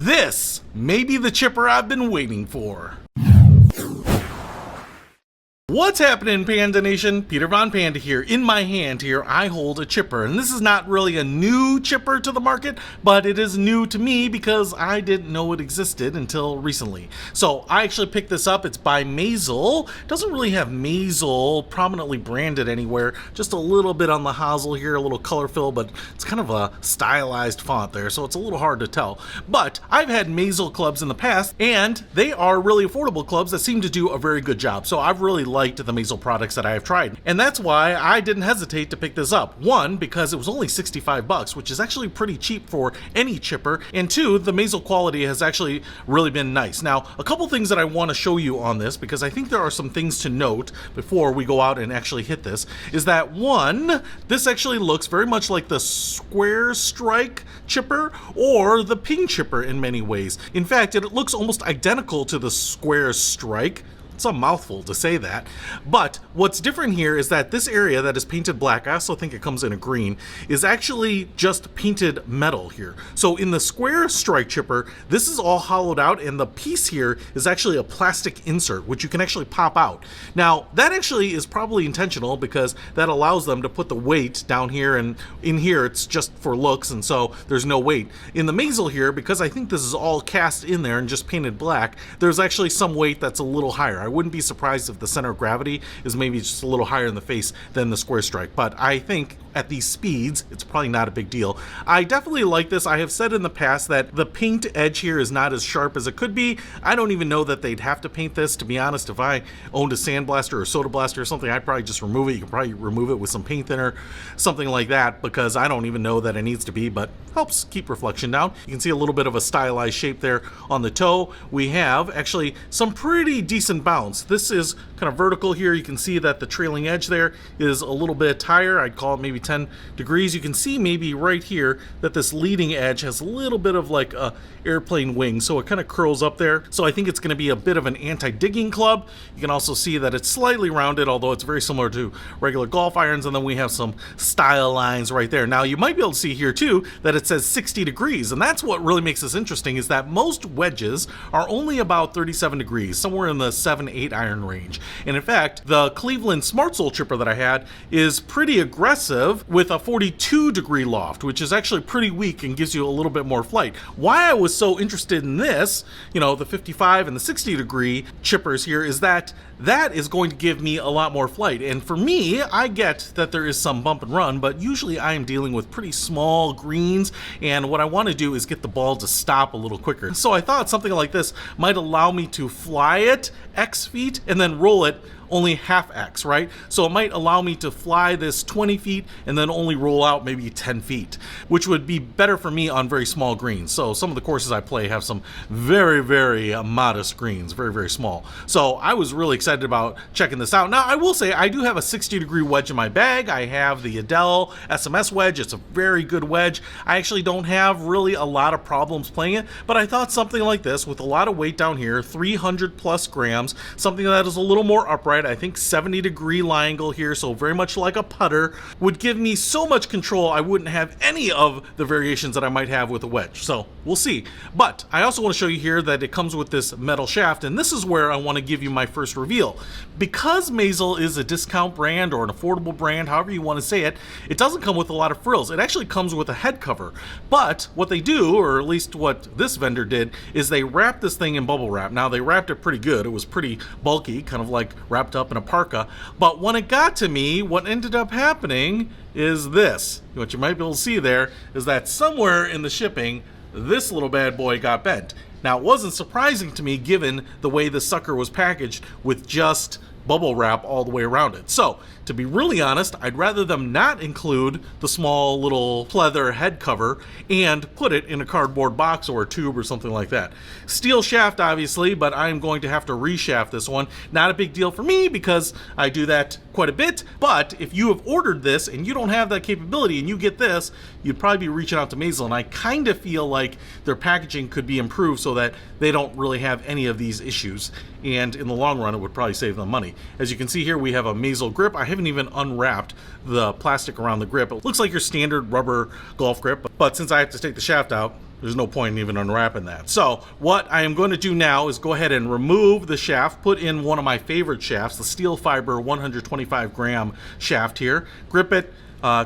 This may be the chipper I've been waiting for. What's happening, Panda Nation? Peter Von Panda here. In my hand here, I hold a chipper, and this is not really a new chipper to the market, but it is new to me because I didn't know it existed until recently. So I actually picked this up. It's by Mazel. It doesn't really have Mazel prominently branded anywhere, just a little bit on the hosel here, a little color fill, but it's kind of a stylized font there, so it's a little hard to tell. But I've had Mazel clubs in the past, and they are really affordable clubs that seem to do a very good job. So I've really liked the Mazel products that I have tried. And that's why I didn't hesitate to pick this up. One, because it was only 65 bucks, which is actually pretty cheap for any chipper. And two, the Mazel quality has actually really been nice. Now, a couple things that I want to show you on this, because I think there are some things to note before we go out and actually hit this, is that one, this actually looks very much like the square strike chipper or the ping chipper in many ways. In fact, it looks almost identical to the square strike. It's a mouthful to say that, but what's different here is that this area that is painted black, I also think it comes in a green, is actually just painted metal here. So in the square strike chipper, this is all hollowed out, and the piece here is actually a plastic insert, which you can actually pop out. Now, that actually is probably intentional because that allows them to put the weight down here, and in here it's just for looks, and so there's no weight. In the Mazel here, because I think this is all cast in there and just painted black, there's actually some weight that's a little higher. I wouldn't be surprised if the center of gravity is maybe just a little higher in the face than the square strike, but I think at these speeds, it's probably not a big deal. I definitely like this. I have said in the past that the paint edge here is not as sharp as it could be. I don't even know that they'd have to paint this, to be honest. If I owned a sandblaster or soda blaster or something, I'd probably just remove it. You can probably remove it with some paint thinner, something like that, because I don't even know that it needs to be, but helps keep reflection down. You can see a little bit of a stylized shape there on the toe. We have actually some pretty decent bounce. This is kind of vertical here. You can see that the trailing edge there is a little bit higher. I'd call it maybe 10 degrees. You can see maybe right here that this leading edge has a little bit of like a airplane wing, so it kind of curls up there. So I think it's going to be a bit of an anti-digging club. You can also see that it's slightly rounded, although it's very similar to regular golf irons, and then we have some style lines right there. Now you might be able to see here too that it says 60 degrees, and that's what really makes this interesting, is that most wedges are only about 37 degrees, somewhere in the 7-8 iron range. And in fact, the Cleveland Smart Sole chipper that I had is pretty aggressive with a 42 degree loft, which is actually pretty weak and gives you a little bit more flight. Why I was so interested in this, the 55 and the 60 degree chippers here, is that that is going to give me a lot more flight. And for me, I get that there is some bump and run, but usually I am dealing with pretty small greens, and what I want to do is get the ball to stop a little quicker. So I thought something like this might allow me to fly it X feet and then roll it only half X, right? So it might allow me to fly this 20 feet and then only roll out maybe 10 feet, which would be better for me on very small greens. So some of the courses I play have some very, very modest greens, very, very small. So I was really excited about checking this out. Now, I will say I do have a 60 degree wedge in my bag. I have the Adele SMS wedge. It's a very good wedge. I actually don't have really a lot of problems playing it, but I thought something like this with a lot of weight down here, 300 plus grams, something that is a little more upright, I think 70 degree lie angle here, so very much like a putter, would give me so much control I wouldn't have any of the variations that I might have with a wedge. So we'll see. But I also want to show you here that it comes with this metal shaft, and this is where I want to give you my first reveal. Because Mazel is a discount brand or an affordable brand, however you want to say it, it doesn't come with a lot of frills. It actually comes with a head cover. But what they do, or at least what this vendor did, is they wrapped this thing in bubble wrap. Now, they wrapped it pretty good. It was pretty bulky, kind of like wrapped up in a parka. But when it got to me, what ended up happening is this. What you might be able to see there is that somewhere in the shipping, this little bad boy got bent. Now, it wasn't surprising to me given the way the sucker was packaged with just bubble wrap all the way around it. So, to be really honest, I'd rather them not include the small little pleather head cover and put it in a cardboard box or a tube or something like that. Steel shaft, obviously, but I'm going to have to reshaft this one. Not a big deal for me because I do that quite a bit, but if you have ordered this and you don't have that capability and you get this, you'd probably be reaching out to Mazel, and I kind of feel like their packaging could be improved so that they don't really have any of these issues, and in the long run it would probably save them money. As you can see here, we have a Mazel grip. I haven't even unwrapped the plastic around the grip. It looks like your standard rubber golf grip, but since I have to take the shaft out, there's no point in even unwrapping that. So what I am going to do now is go ahead and remove the shaft, put in one of my favorite shafts, the steel fiber 125 gram shaft here, grip it,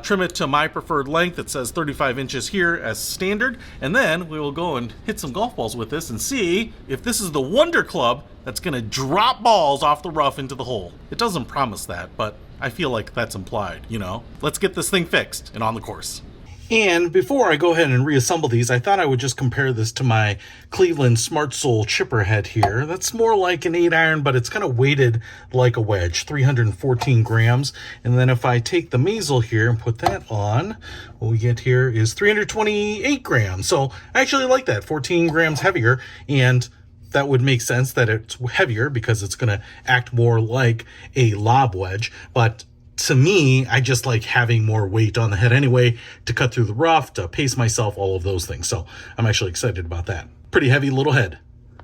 trim it to my preferred length. It says 35 inches here as standard, and then we will go and hit some golf balls with this and see if this is the wonder club that's going to drop balls off the rough into the hole. It doesn't promise that, but I feel like that's implied, you know? Let's get this thing fixed and on the course. And before I go ahead and reassemble these, I thought I would just compare this to my Cleveland Smart Soul chipper head here. That's more like an 8-iron, but it's kind of weighted like a wedge, 314 grams. And then if I take the Mazel here and put that on, what we get here is 328 grams. So I actually like that, 14 grams heavier. And that would make sense that it's heavier because it's going to act more like a lob wedge. But to me, I just like having more weight on the head anyway to cut through the rough, to pace myself, all of those things. So I'm actually excited about that. Pretty heavy little head.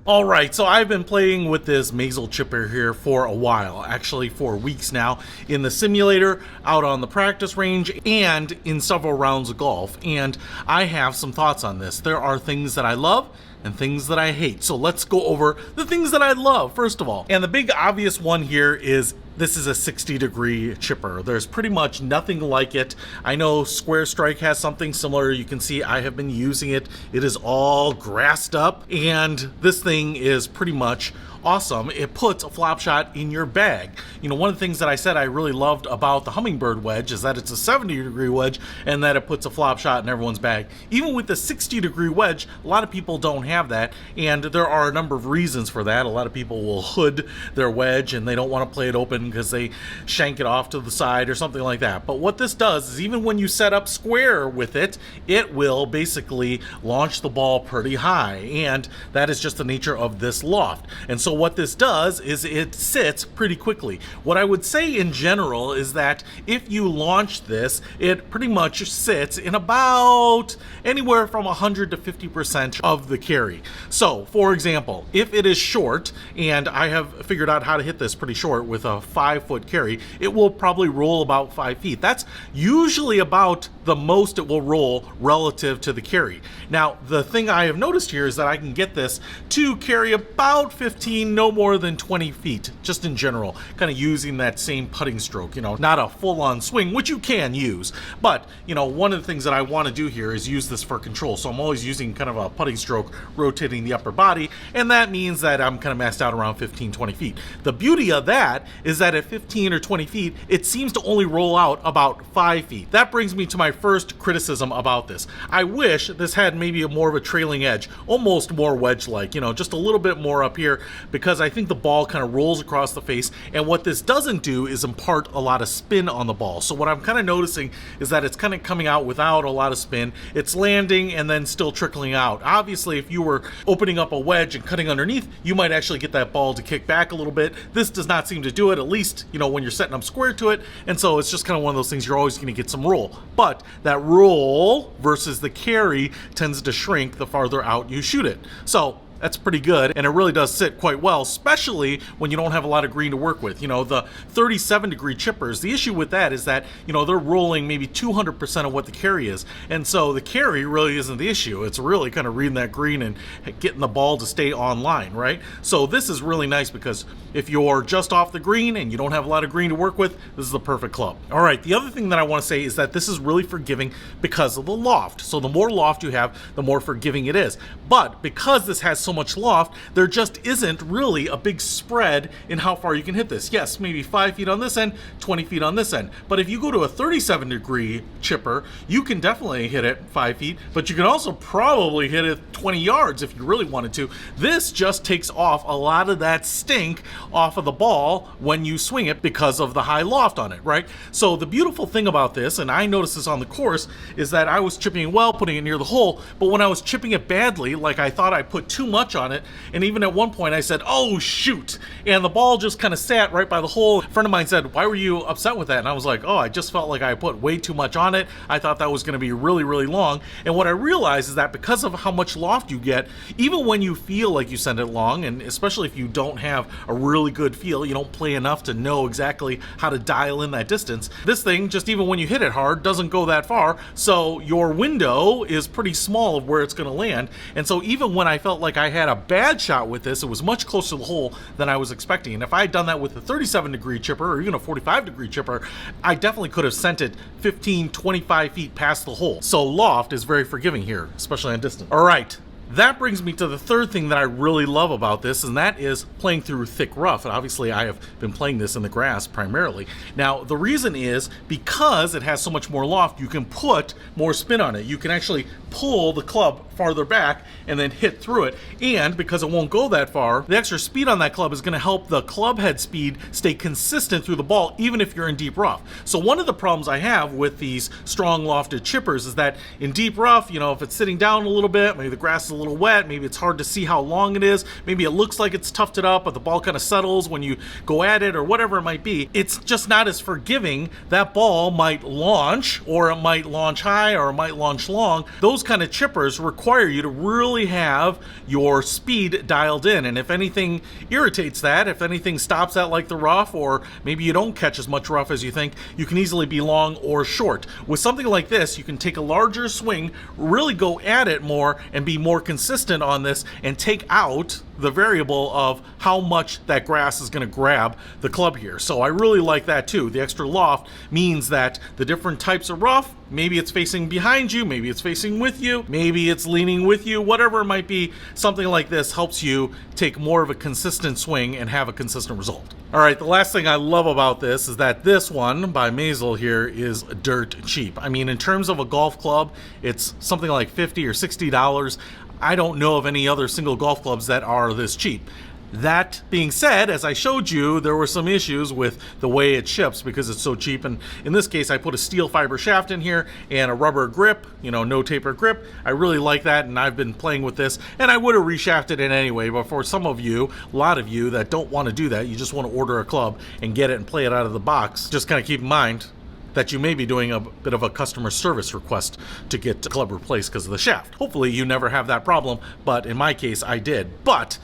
All right, so I've been playing with this Mazel chipper here for a while, actually for weeks now, in the simulator, out on the practice range, and in several rounds of golf. And I have some thoughts on this. There are things that I love and things that I hate. So let's go over the things that I love, first of all. And the big obvious one here is this is a 60-degree chipper. There's pretty much nothing like it. I know Square Strike has something similar. You can see I have been using it. It is all grassed up, and this thing is pretty much awesome. It puts a flop shot in your bag. You know, one of the things that I said I really loved about the Hummingbird wedge is that it's a 70-degree wedge and that it puts a flop shot in everyone's bag. Even with the 60-degree wedge, a lot of people don't have that, and there are a number of reasons for that. A lot of people will hood their wedge and they don't want to play it open because they shank it off to the side or something like that. But what this does is even when you set up square with it, it will basically launch the ball pretty high, and that is just the nature of this loft. And so what this does is it sits pretty quickly. What I would say in general is that if you launch this, it pretty much sits in about anywhere from 100 to 50% of the carry. So, for example, if it is short, and I have figured out how to hit this pretty short with a 5-foot carry, it will probably roll about 5 feet. That's usually about the most it will roll relative to the carry. Now, the thing I have noticed here is that I can get this to carry about 15, no more than 20 feet, just in general, kind of using that same putting stroke, you know, not a full-on swing, which you can use, but, you know, one of the things that I want to do here is use this for control, so I'm always using kind of a putting stroke, rotating the upper body, and that means that I'm kind of maxed out around 15, 20 feet. The beauty of that is that at 15 or 20 feet, it seems to only roll out about 5 feet. That brings me to my first criticism about this. I wish this had maybe more of a trailing edge, almost more wedge-like, you know, just a little bit more up here, because I think the ball kind of rolls across the face, and what this doesn't do is impart a lot of spin on the ball. So what I'm kind of noticing is that it's kind of coming out without a lot of spin. It's landing and then still trickling out. Obviously, if you were opening up a wedge and cutting underneath, you might actually get that ball to kick back a little bit. This does not seem to do it, at least, you know, when you're setting up square to it, and so it's just kind of one of those things you're always going to get some roll. But that roll versus the carry tends to shrink the farther out you shoot it. So that's pretty good, and it really does sit quite well, especially when you don't have a lot of green to work with. You know, the 37-degree chippers, the issue with that is that, you know, they're rolling maybe 200% of what the carry is, and so the carry really isn't the issue. It's really kind of reading that green and getting the ball to stay online, right? So this is really nice because if you're just off the green and you don't have a lot of green to work with, this is the perfect club. All right, the other thing that I want to say is that this is really forgiving because of the loft. So the more loft you have, the more forgiving it is. But because this has so much loft, there just isn't really a big spread in how far you can hit this. Yes, maybe 5 feet on this end, 20 feet on this end. But if you go to a 37-degree chipper, you can definitely hit it 5 feet, but you can also probably hit it 20 yards if you really wanted to. This just takes off a lot of that stink off of the ball when you swing it because of the high loft on it, right? So the beautiful thing about this, and I noticed this on the course, is that I was chipping it well, putting it near the hole, but when I was chipping it badly, like I thought I put too much much on it. And even at one point I said, oh shoot, and the ball just kind of sat right by the hole. A friend of mine said, why were you upset with that? And I was like, oh, I just felt like I put way too much on it. I thought that was going to be really, really long. And what I realized is that because of how much loft you get, even when you feel like you send it long, and especially if you don't have a really good feel, you don't play enough to know exactly how to dial in that distance, this thing, just even when you hit it hard, doesn't go that far. So your window is pretty small of where it's going to land. And so even when I felt like I had a bad shot with this, it was much closer to the hole than I was expecting. And if I had done that with a 37-degree chipper or even a 45-degree chipper, I definitely could have sent it 15, 25 feet past the hole. So loft is very forgiving here, especially on distance. All right. That brings me to the third thing that I really love about this, and that is playing through thick rough. And obviously I have been playing this in the grass primarily. Now, the reason is because it has so much more loft, you can put more spin on it. You can actually pull the club farther back and then hit through it. And because it won't go that far, the extra speed on that club is going to help the club head speed stay consistent through the ball, even if you're in deep rough. So one of the problems I have with these strong lofted chippers is that in deep rough, if it's sitting down a little bit, maybe the grass is a little wet, maybe it's hard to see how long it is, maybe it looks like it's toughed it up, but the ball kind of settles when you go at it or whatever it might be, it's just not as forgiving. That ball might launch, or it might launch high, or it might launch long. Those kind of chippers require you to really have your speed dialed in, and if anything irritates that, if anything stops that like the rough, or maybe you don't catch as much rough as you think, you can easily be long or short. With something like this, you can take a larger swing, really go at it more, and be more consistent on this, and take out the variable of how much that grass is going to grab the club here. So I really like that too. The extra loft means that the different types of rough, maybe it's facing behind you, maybe it's facing with you, maybe it's leaning with you, whatever it might be, something like this helps you take more of a consistent swing and have a consistent result. All right, the last thing I love about this is that this one by Mazel here is dirt cheap. I mean, in terms of a golf club, it's something like $50 or $60. I don't know of any other single golf clubs that are this cheap. That being said, as I showed you, there were some issues with the way it ships because it's so cheap. And in this case, I put a steel fiber shaft in here and a rubber grip, no taper grip. I really like that, and I've been playing with this, and I would have reshafted it anyway. But for some of you, a lot of you that don't want to do that, you just want to order a club and get it and play it out of the box, just kind of keep in mind that you may be doing a bit of a customer service request to get the club replaced because of the shaft. Hopefully you never have that problem, but in my case I did. But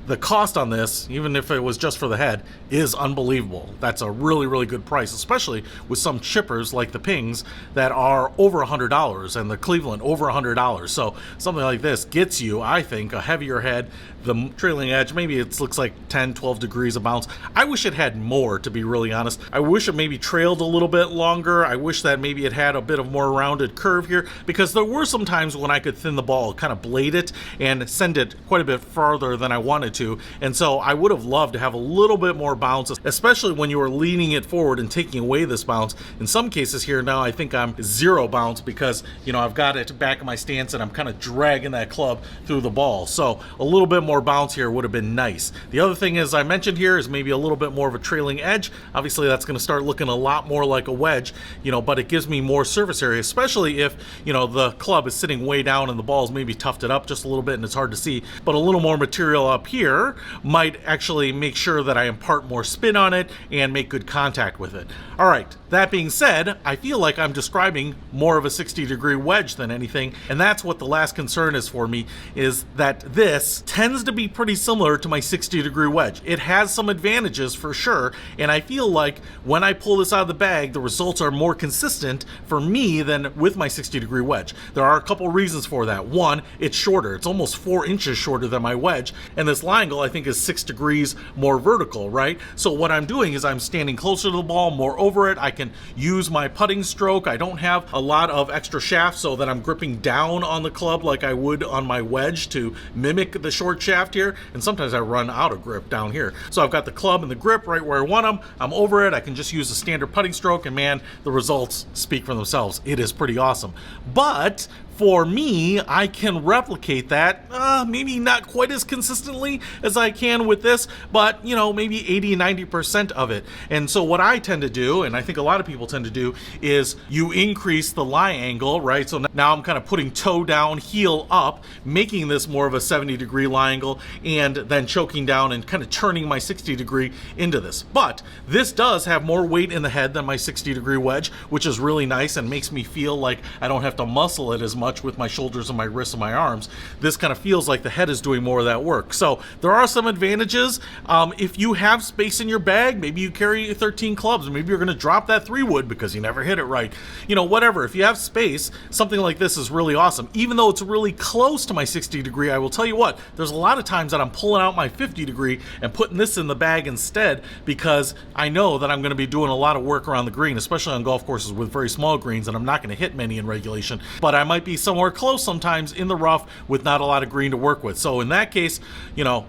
the cost on this, even if it was just for the head, is unbelievable. That's a really, really good price, especially with some chippers like the Pings that are over $100 and the Cleveland over $100. So something like this gets you, I think, a heavier head. The trailing edge, maybe it looks like 10, 12 degrees of bounce. I wish it had more, to be really honest. I wish it maybe trailed a little bit longer. I wish that maybe it had a bit of more rounded curve here, because there were some times when I could thin the ball, kind of blade it and send it quite a bit farther than I wanted to. And so I would have loved to have a little bit more bounce, especially when you are leaning it forward and taking away this bounce. In some cases here now, I think I'm zero bounce because, I've got it back in my stance and I'm kind of dragging that club through the ball. So a little bit more bounce here would have been nice. The other thing is I mentioned here is maybe a little bit more of a trailing edge. Obviously that's going to start looking a lot more like a wedge, but it gives me more surface area, especially if, the club is sitting way down and the ball's maybe tufted up just a little bit and it's hard to see. But a little more material up here might actually make sure that I impart more spin on it and make good contact with it. All right, that being said, I feel like I'm describing more of a 60-degree wedge than anything, and that's what the last concern is for me, is that this tends to be pretty similar to my 60-degree wedge. It has some advantages for sure, and I feel like when I pull this out of the bag, the results are more consistent for me than with my 60-degree wedge. There are a couple reasons for that. One, it's shorter. It's almost 4 inches shorter than my wedge, and this line angle I think is 6 degrees more vertical, right? So what I'm doing is I'm standing closer to the ball, more over it. I can use my putting stroke. I don't have a lot of extra shaft so that I'm gripping down on the club like I would on my wedge to mimic the short shaft here, and sometimes I run out of grip down here. So I've got the club and the grip right where I want them. I'm over it. I can just use a standard putting stroke, and man, the results speak for themselves. It is pretty awesome. But for me, I can replicate that, maybe not quite as consistently as I can with this, but maybe 80-90% of it. And so what I tend to do, and I think a lot of people tend to do, is you increase the lie angle, right? So now I'm kind of putting toe down, heel up, making this more of a 70-degree lie angle, and then choking down and kind of turning my 60-degree into this. But this does have more weight in the head than my 60-degree wedge, which is really nice and makes me feel like I don't have to muscle it as much with my shoulders and my wrists and my arms. This kind of feels like the head is doing more of that work. So there are some advantages. If you have space in your bag, maybe you carry 13 clubs, maybe you're going to drop that 3-wood because you never hit it right. Whatever. If you have space, something like this is really awesome. Even though it's really close to my 60-degree, I will tell you what, there's a lot of times that I'm pulling out my 50-degree and putting this in the bag instead because I know that I'm going to be doing a lot of work around the green, especially on golf courses with very small greens, and I'm not going to hit many in regulation, but I might be somewhere close sometimes in the rough with not a lot of green to work with. So in that case,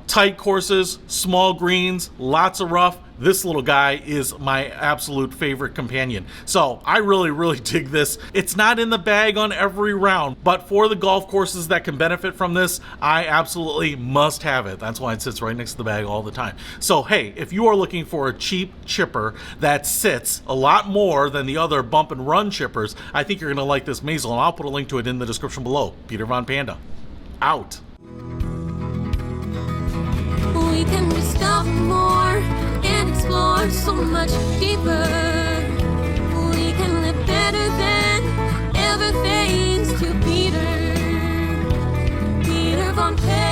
tight courses, small greens, lots of rough, this little guy is my absolute favorite companion. So I really, really dig this. It's not in the bag on every round, but for the golf courses that can benefit from this, I absolutely must have it. That's why it sits right next to the bag all the time. So hey, if you are looking for a cheap chipper that sits a lot more than the other bump and run chippers, I think you're going to like this Mazel, and I'll put a link to it in the description below. Peter Von Panda, out. We can discover more and explore so much deeper. We can live better than ever thanks to Peter Von Panda.